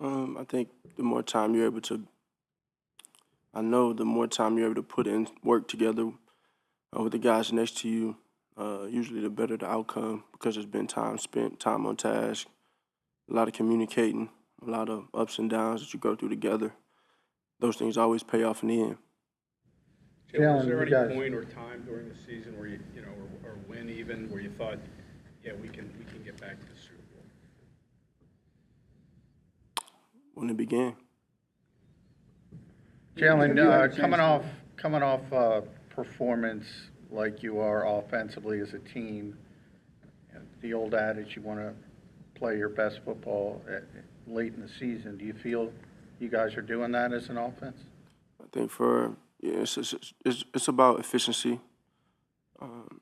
I think the more time you're able to, I know the more time you're able to put in work together with the guys next to you, usually the better the outcome because there's been time spent, time on task, a lot of communicating, a lot of ups and downs that you go through together. Those things always pay off in the end. Jalen, was Jalen, there you any guys, point or time during the season where or win even, where you thought, yeah, we can get back to the Super Bowl? When it began, Jalen, Have you had a chance coming off performance like you are offensively as a team, the old adage, you want to play your best football late in the season. Do you feel you guys are doing that as an offense? I think it's about efficiency. Um,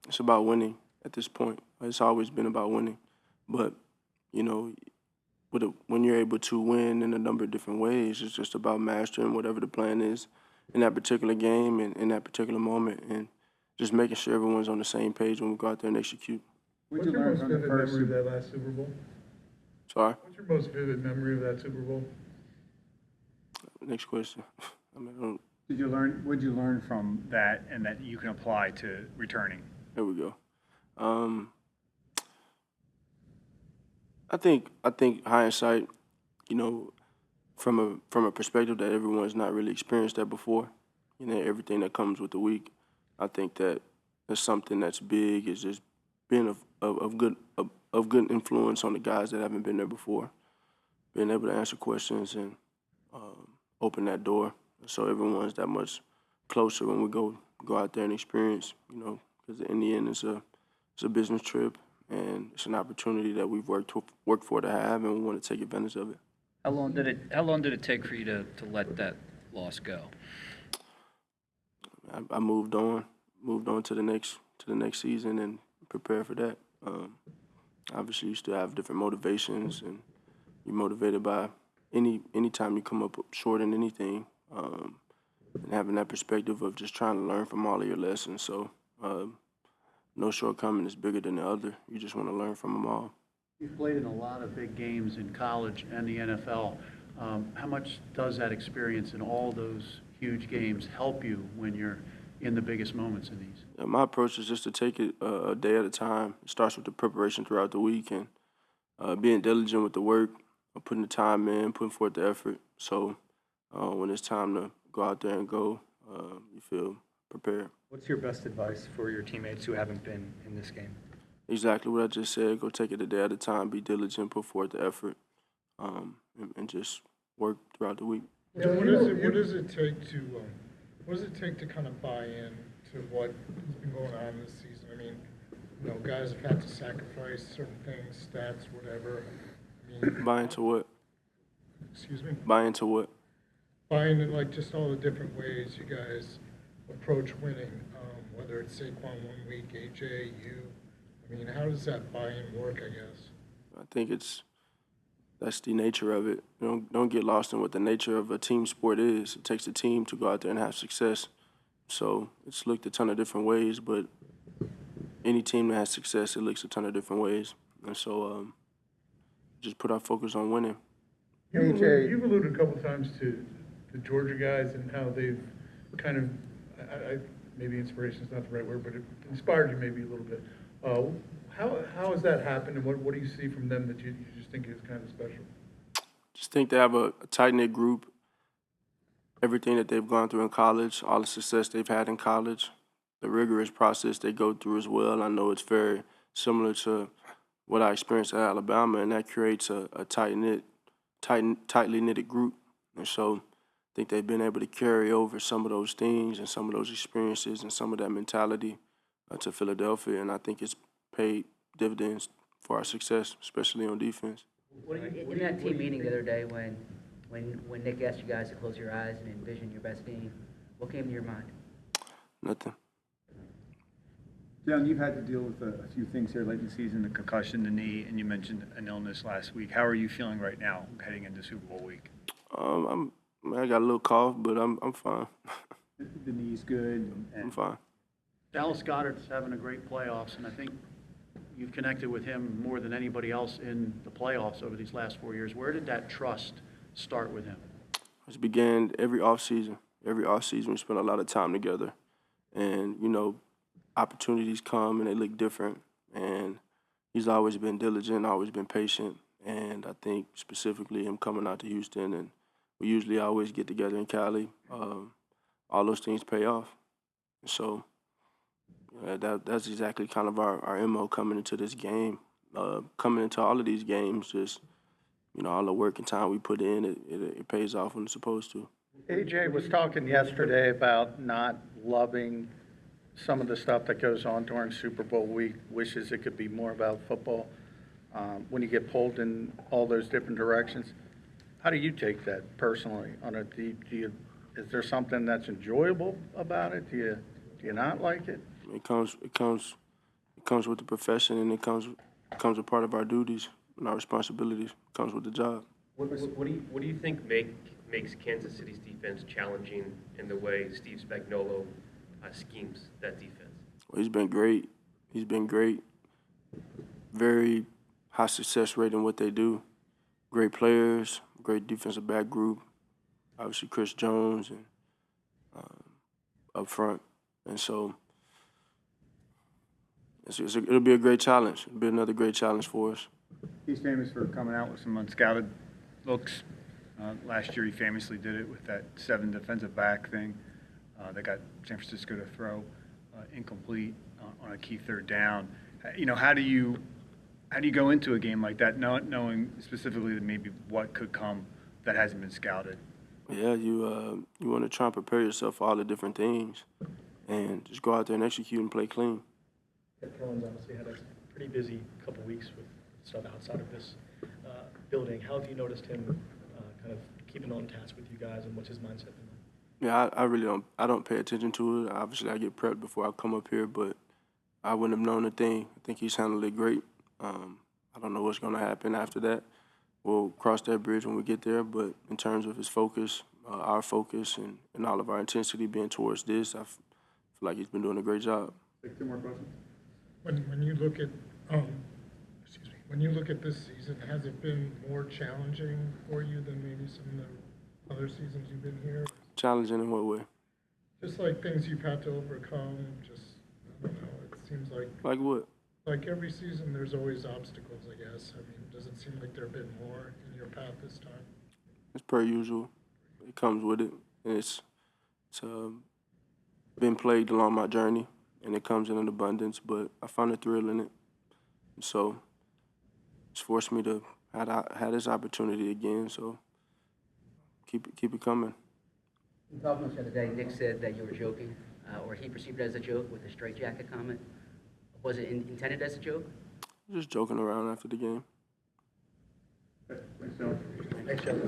it's about winning at this point. It's always been about winning, but you know, when you're able to win in a number of different ways, it's just about mastering whatever the plan is in that particular game and in that particular moment, and just making sure everyone's on the same page when we go out there and execute. What'd What's you your learn most from the vivid first memory of Super that last Super Bowl? Sorry. What's your most vivid memory of that Super Bowl? Next question. I mean, I don't, What'd you learn from that and that you can apply to returning? there we go. I think hindsight, from a perspective that everyone's not really experienced that before, everything that comes with the week. I think that's something that's big is just being of good influence on the guys that haven't been there before, being able to answer questions and open that door so everyone's that much closer when we go out there and experience, because in the end it's a business trip and it's an opportunity that we've worked for to have, and we want to take advantage of it. How long did it take for you to let that loss go? I moved on to the next season and prepare for that. Obviously, you still have different motivations, and you're motivated by any time you come up short in anything, and having that perspective of just trying to learn from all of your lessons. So, no shortcoming is bigger than the other. You just want to learn from them all. You've played in a lot of big games in college and the NFL. How much does that experience in all those huge games help you when you're in the biggest moments in these? My approach is just to take it a day at a time. It starts with the preparation throughout the week and being diligent with the work, putting the time in, putting forth the effort. So when it's time to go out there and go, you feel prepared. What's your best advice for your teammates who haven't been in this game? Exactly what I just said. Go take it a day at a time, be diligent, put forth the effort, and just work throughout the week. Yeah, what does it take to kind of buy in to what has been going on this season? I mean, guys have had to sacrifice certain things, stats, whatever. I mean, Buy into what? excuse me? Buy into what? Buying in like just all the different ways you guys approach winning, whether it's Saquon 1 week, AJ, you. I mean, how does that buy-in work, I guess? I think that's the nature of it. Don't get lost in what the nature of a team sport is. It takes a team to go out there and have success. So it's looked a ton of different ways, but any team that has success, it looks a ton of different ways. And so just put our focus on winning. You've alluded a couple times to the Georgia guys and how they've kind of, maybe inspiration is not the right word, but it inspired you maybe a little bit. How has that happened, and what do you see from them that you just think is kind of special? Just think they have a tight-knit group. Everything that they've gone through in college, all the success they've had in college, the rigorous process they go through as well. I know it's very similar to what I experienced at Alabama, and that creates a tightly knitted group. And so I think they've been able to carry over some of those things and some of those experiences and some of that mentality to Philadelphia, and I think it's paid dividends for our success, especially on defense. In that team meeting the other day when Nick asked you guys to close your eyes and envision your best team, what came to your mind? Nothing. Jalen, you've had to deal with a few things here late in the season, the concussion, the knee, and you mentioned an illness last week. How are you feeling right now heading into Super Bowl week? I got a little cough, but I'm fine. The knee's good. I'm fine. Dallas Goedert's having a great playoffs, and I think you've connected with him more than anybody else in the playoffs over these last 4 years. Where did that trust start with him? It began every offseason. Every offseason, we spent a lot of time together. And, you know, opportunities come and they look different. And he's always been diligent, always been patient. And I think specifically him coming out to Houston, and we usually always get together in Cali. All those things pay off. So that's exactly kind of our MO coming into this game. Coming into all of these games, just, you know, all the work and time we put in, it pays off when it's supposed to. AJ was talking yesterday about not loving some of the stuff that goes on during Super Bowl week, wishes it could be more about football. When you get pulled in all those different directions, how do you take that personally? Is there something that's enjoyable about it? Do you not like it? It comes with the profession, and it comes with part of our duties and our responsibilities. It comes with the job. What do you think makes Kansas City's defense challenging in the way Steve Spagnuolo schemes that defense? Well, he's been great. He's been great. Very high success rate in what they do. Great players, great defensive back group. Obviously, Chris Jones and up front, and so it'll be a great challenge. It'll be another great challenge for us. He's famous for coming out with some unscouted looks. Last year, he famously did it with that 7 defensive back thing that got San Francisco to throw incomplete on a key third down. You know, how do you go into a game like that, not knowing specifically that maybe what could come that hasn't been scouted? Yeah, you want to try and prepare yourself for all the different things, and just go out there and execute and play clean. Carolyn's obviously had a pretty busy couple weeks with stuff outside of this building. How have you noticed him kind of keeping on task with you guys, and what's his mindset been like? Yeah, I really don't. I don't pay attention to it. Obviously, I get prepped before I come up here, but I wouldn't have known a thing. I think he's handled it great. I don't know what's going to happen after that. We'll cross that bridge when we get there, but in terms of his focus, our focus, and all of our intensity being towards this, I feel like he's been doing a great job. Take 2 more questions. When you look at when you look at this season, has it been more challenging for you than maybe some of the other seasons you've been here? Challenging in what way? Just like things you've had to overcome. Just, I don't know. It seems like what? Like every season, there's always obstacles, I guess. I mean, does it seem like there have been more in your path this time? It's per usual. It comes with it. And it's been plagued along my journey, and it comes in an abundance, but I find a thrill in it. And so it's forced me to have this opportunity again, so keep it coming. In talking the other day, Nick said that you were joking, or he perceived it as a joke with the straitjacket comment. Was it intended as a joke? Just joking around after the game. Thanks, John. Thanks, Jalen.